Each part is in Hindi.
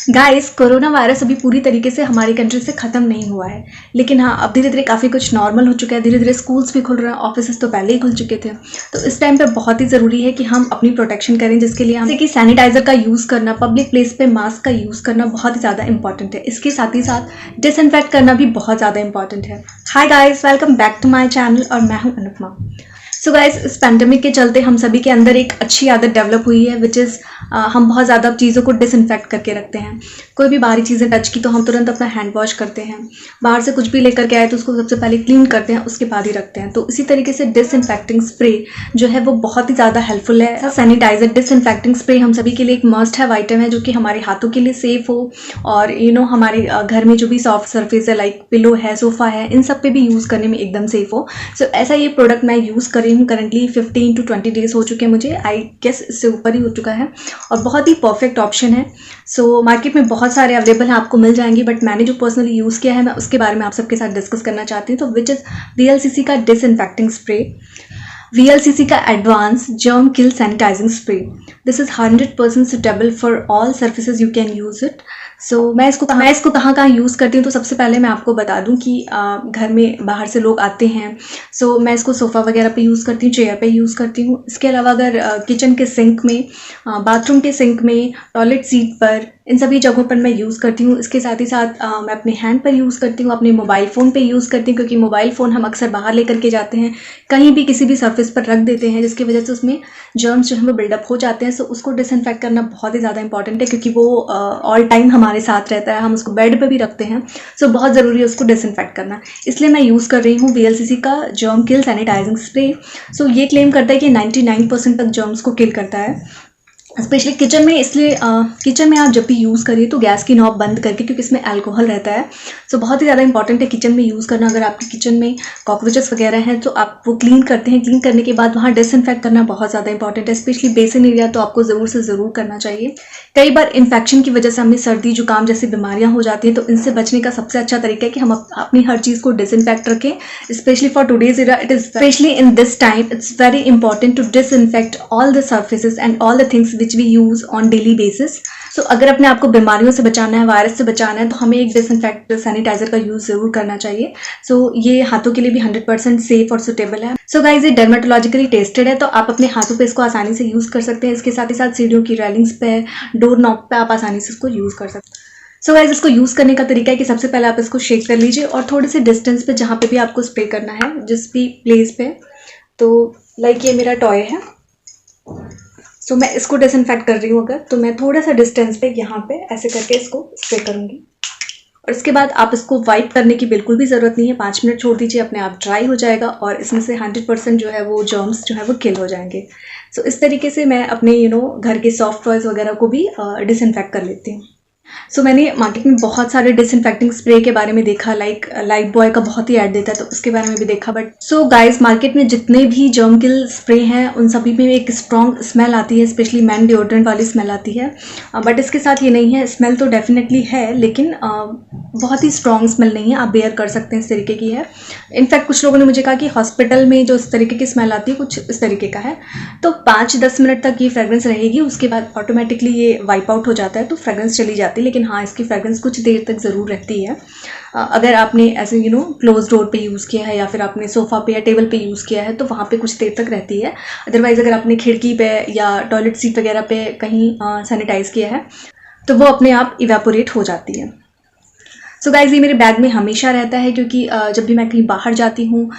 गाइस, कोरोना वायरस अभी पूरी तरीके से हमारी कंट्री से ख़त्म नहीं हुआ है, लेकिन हाँ, अब धीरे धीरे काफ़ी कुछ नॉर्मल हो चुका है। धीरे धीरे स्कूल्स भी खुल रहे हैं, ऑफिसेस तो पहले ही खुल चुके थे। तो इस टाइम पे बहुत ही ज़रूरी है कि हम अपनी प्रोटेक्शन करें, जिसके लिए जैसे कि सैनिटाइजर का यूज़ करना, पब्लिक प्लेस पे मास्क का यूज़ करना बहुत ही ज़्यादा इंपॉर्टेंट है। इसके साथ ही साथ डिसइंफेक्ट करना भी बहुत ज़्यादा इंपॉर्टेंट है। Hi guys, welcome back to my channel और मैं हूँ अनुपमा। सो गाइस, इस पैंडमिक के चलते हम सभी के अंदर एक अच्छी आदत डेवलप हुई है, विच इज़ हम बहुत ज़्यादा चीज़ों को डिसइंफेक्ट करके रखते हैं। कोई भी बाहरी चीज़ें टच की तो हम तुरंत अपना हैंड वॉश करते हैं। बाहर से कुछ भी लेकर के आए तो उसको सबसे पहले क्लीन करते हैं, उसके बाद ही रखते हैं। तो इसी तरीके से डिसइंफेक्टिंग स्प्रे जो है वो बहुत ही ज़्यादा हेल्पफुल है। सैनिटाइजर डिसइंफेक्टिंग स्प्रे हम सभी के लिए एक मस्ट है आइटम है, जो कि हमारे हाथों के लिए सेफ हो और हमारे घर में जो भी सॉफ्ट सरफेस है, लाइक पिलो है, सोफा है, इन सब पे भी यूज़ करने में एकदम सेफ हो। सो ऐसा ये प्रोडक्ट मैं यूज़ कर रही हूँ। करंटली 15 to 20 डेज हो चुके हैं मुझे, आई गेस इससे ऊपर ही हो चुका है और बहुत ही परफेक्ट ऑप्शन है। सो मार्केट में बहुत सारे अवेलेबल हैं, आपको मिल जाएंगे, बट मैंने जो पर्सनली यूज़ किया है मैं उसके बारे में आप सबके साथ डिस्कस करना चाहती हूँ। तो विच इज़ VLCC का डिसइंफेक्टिंग स्प्रे, VLCC का advance germ kill sanitising spray. This is 100% suitable for all surfaces, you can use it. So मैं इसको कहाँ कहाँ यूज़ करती हूँ। तो सबसे पहले मैं आपको बता दूँ कि घर में बाहर से लोग आते हैं, सो मैं इसको सोफ़ा वगैरह पे यूज़ करती हूँ, चेयर पे यूज़ करती हूँ। इसके अलावा अगर किचन के सिंक में, बाथरूम के सिंक में, टॉयलेट सीट पर, इन सभी जगहों पर मैं यूज़ करती हूँ। इसके साथ ही साथ मैं अपने हैंड पर यूज़ करती हूँ, अपने मोबाइल फ़ोन पे यूज़ करती हूँ, क्योंकि मोबाइल फ़ोन हम अक्सर बाहर लेकर के जाते हैं, कहीं भी किसी भी सरफेस पर रख देते हैं, जिसकी वजह से उसमें जर्म्स जो है वो बिल्डअप हो जाते हैं। सो उसको डिसइंफेक्ट करना बहुत ही ज़्यादा इंपॉर्टेंट है, क्योंकि वो ऑल टाइम हमारे साथ रहता है, हम उसको बेड पर भी रखते हैं। सो बहुत ज़रूरी है उसको डिसइंफेक्ट करना, इसलिए मैं यूज़ कर रही हूँ VLCC का जर्म किल सैनिटाइजिंग स्प्रे। सो ये क्लेम करता है कि 99% तक जर्म्स को किल करता है, स्पेशली किचन में। इसलिए किचन में आप जब भी यूज़ करिए तो गैस की नॉब बंद करके, क्योंकि इसमें अल्कोहल रहता है। सो बहुत ही ज़्यादा इंपॉर्टेंट है किचन में यूज़ करना। अगर आपके किचन में कॉकरोचेस वगैरह हैं तो आप वो क्लीन करते हैं, क्लीन करने के बाद वहाँ डिसइंफेक्ट करना बहुत ज़्यादा इंपॉर्टेंट है, स्पेशली बेसिन एरिया तो आपको ज़रूर से ज़रूर करना चाहिए। कई बार इन्फेक्शन की वजह से हमें सर्दी जुकाम जैसी बीमारियाँ हो जाती हैं, तो इनसे बचने का सबसे अच्छा तरीका है कि हम अपनी हर चीज़ को डिसइंफेक्ट रखें। Specially for today's era, it is specially in this time, it's very important to disinfect all the surfaces and all the things which we use on daily basis. So अगर अपने आप को बीमारियों से बचाना है, वायरस से बचाना है, तो हमें एक डिसइंफेक्ट सैनिटाइजर का यूज़ ज़रूर करना चाहिए। सो ये हाथों के लिए भी 100% सेफ और सुटेबल है। सो गाइज, ये डर्मेटोलॉजिकली टेस्टेड है, तो आप अपने हाथों पे इसको आसानी से यूज़ कर सकते हैं। इसके साथ ही साथ सीढ़ियों की रेलिंग्स पे, डोर नॉब पे आप आसानी से इसको यूज़ कर सकते हैं। सो गाइज, इसको यूज़ करने का तरीका है कि सबसे पहले आप इसको शेक कर लीजिए और थोड़े से डिस्टेंस पे, जहाँ पे भी आपको स्प्रे करना है, जिस भी प्लेस पे, तो लाइक ये मेरा टॉय है, सो मैं इसको डिसइंफेक्ट कर रही हूँ। अगर तो मैं थोड़ा सा डिस्टेंस पे यहाँ पे ऐसे करके इसको स्प्रे करूँगी और इसके बाद आप इसको वाइप करने की बिल्कुल भी ज़रूरत नहीं है। 5 मिनट छोड़ दीजिए, अपने आप ड्राई हो जाएगा और इसमें से 100% जो है वो जर्म्स जो है वो किल हो जाएंगे। सो इस तरीके से मैं अपने घर के सॉफ्ट टॉयज़ वगैरह को भी डिसइंफेक्ट कर लेती हूँ। सो मैंने मार्केट में बहुत सारे डिसइंफेक्टिंग स्प्रे के बारे में देखा, लाइक लाइफ बॉय का बहुत ही ऐड देता है, तो उसके बारे में भी देखा। बट सो गाइस, मार्केट में जितने भी जर्म किल स्प्रे हैं उन सभी में एक स्ट्रॉन्ग स्मेल आती है, स्पेशली मैन डिओड्रेंट वाली स्मेल आती है। बट इसके साथ ये नहीं है, स्मेल तो डेफिनेटली है, लेकिन बहुत ही स्ट्रॉन्ग स्मेल नहीं है, आप बेयर कर सकते हैं, इस तरीके की है। इनफैक्ट कुछ लोगों ने मुझे कहा कि हॉस्पिटल में जो इस तरीके की स्मेल आती है कुछ इस तरीके का है। तो 5-10 मिनट तक ये फ्रेग्रेंस रहेगी, उसके बाद ऑटोमेटिकली ये वाइप आउट हो जाता है, तो फ्रेग्रेंस चली जाती है। लेकिन हाँ, इसकी फ्रेग्रेंस कुछ देर तक ज़रूर रहती है। अगर आपने ऐसे क्लोज डोर पे यूज़ किया है या फिर आपने सोफ़ा पे या टेबल पे यूज़ किया है तो वहाँ पे कुछ देर तक रहती है। अदरवाइज़ अगर आपने खिड़की पे या टॉयलेट सीट वगैरह पे कहीं सैनिटाइज़ किया है तो वो अपने आप इवेपोरेट हो जाती है। सो गाइज, ये मेरे बैग में हमेशा रहता है, क्योंकि जब भी मैं कहीं बाहर जाती हूँ,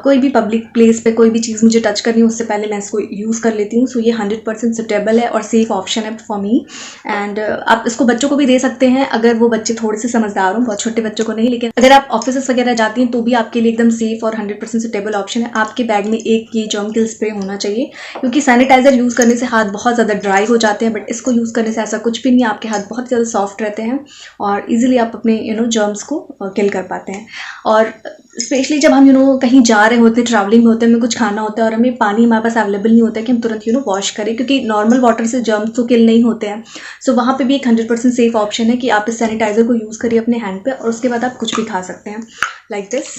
कोई भी पब्लिक प्लेस पे कोई भी चीज़ मुझे टच करनी हो, उससे पहले मैं इसको यूज़ कर लेती हूँ। सो ये 100% सुटेबल है और सेफ ऑप्शन है फॉर मी। एंड आप इसको बच्चों को भी दे सकते हैं, अगर वो बच्चे थोड़े से समझदार हों, बहुत छोटे बच्चों को नहीं। लेकिन अगर आप ऑफिस वगैरह जाती हैं तो भी आपके लिए एकदम सेफ और 100% सुटेबल ऑप्शन है। आपके बैग में एक ये जर्म किल स्प्रे होना चाहिए, क्योंकि सैनिटाइजर यूज़ करने से हाथ बहुत ज़्यादा ड्राई हो जाते हैं, बट इसको यूज़ करने से ऐसा कुछ भी नहीं है। आपके हाथ बहुत ज़्यादा सॉफ्ट रहते हैं और ईजिली आप अपने जर्म्स को किल कर पाते हैं। और स्पेशली जब हम कहीं जा रहे होते हैं, ट्रैवलिंग में होते हैं, हमें कुछ खाना होता है और हमें पानी हमारे पास अवेलेबल नहीं होता है कि हम तुरंत वॉश करें, क्योंकि नॉर्मल वाटर से जर्म्स तो किल नहीं होते हैं। सो वहाँ पे भी एक 100% सेफ ऑप्शन है कि आप इस सैनिटाइजर को यूज़ करिए अपने हैंड पे और उसके बाद आप कुछ भी खा सकते हैं, लाइक दिस।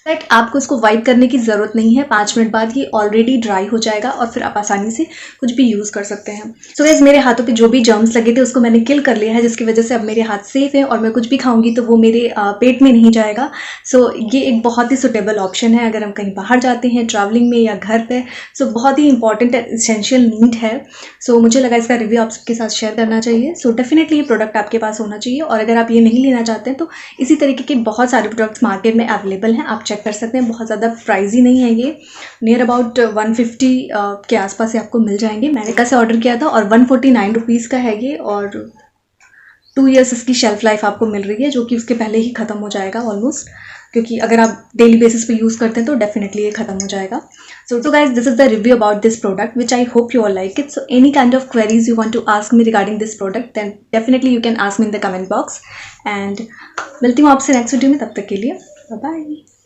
लाइक आपको इसको वाइप करने की ज़रूरत नहीं है, 5 मिनट बाद ये ऑलरेडी ड्राई हो जाएगा और फिर आप आसानी से कुछ भी यूज़ कर सकते हैं। सो गाइस, मेरे हाथों पे जो भी जर्म्स लगे थे उसको मैंने किल कर लिया है, जिसकी वजह से अब मेरे हाथ सेफ हैं और मैं कुछ भी खाऊंगी तो वो मेरे पेट में नहीं जाएगा। सो ये एक बहुत ही सुटेबल ऑप्शन है अगर हम कहीं बाहर जाते हैं ट्रैवलिंग में या घर पे। सो बहुत ही इंपॉर्टेंट एंड इसेंशियल नीड है। सो मुझे लगा इसका रिव्यू आप सबके साथ शेयर करना चाहिए। सो डेफिनेटली ये प्रोडक्ट आपके पास होना चाहिए, और अगर आप ये नहीं लेना चाहते हैं तो इसी तरीके के बहुत सारे प्रोडक्ट्स मार्केट में अवेलेबल हैं, आप चेक कर सकते हैं। बहुत ज़्यादा प्राइजी नहीं है, ये नियर अबाउट 150 के आसपास से आपको मिल जाएंगे। मैंने कैसे ऑर्डर किया था और 149 रुपीज़ का है ये, और 2 ईयर्स इसकी शेल्फ लाइफ आपको मिल रही है, जो कि उसके पहले ही ख़त्म हो जाएगा ऑलमोस्ट, क्योंकि अगर आप डेली बेसिस पे यूज़ करते हैं तो डेफिनेटली ये ख़त्म हो जाएगा। So guys, this is the review about this product, which I hope you all like it. So any kind of queries you want to ask me regarding this product, then definitely you can ask me in the comment box. And मिलती हूँ आपसे नेक्स्ट वीडियो में, तब तक के लिए बाय बाय।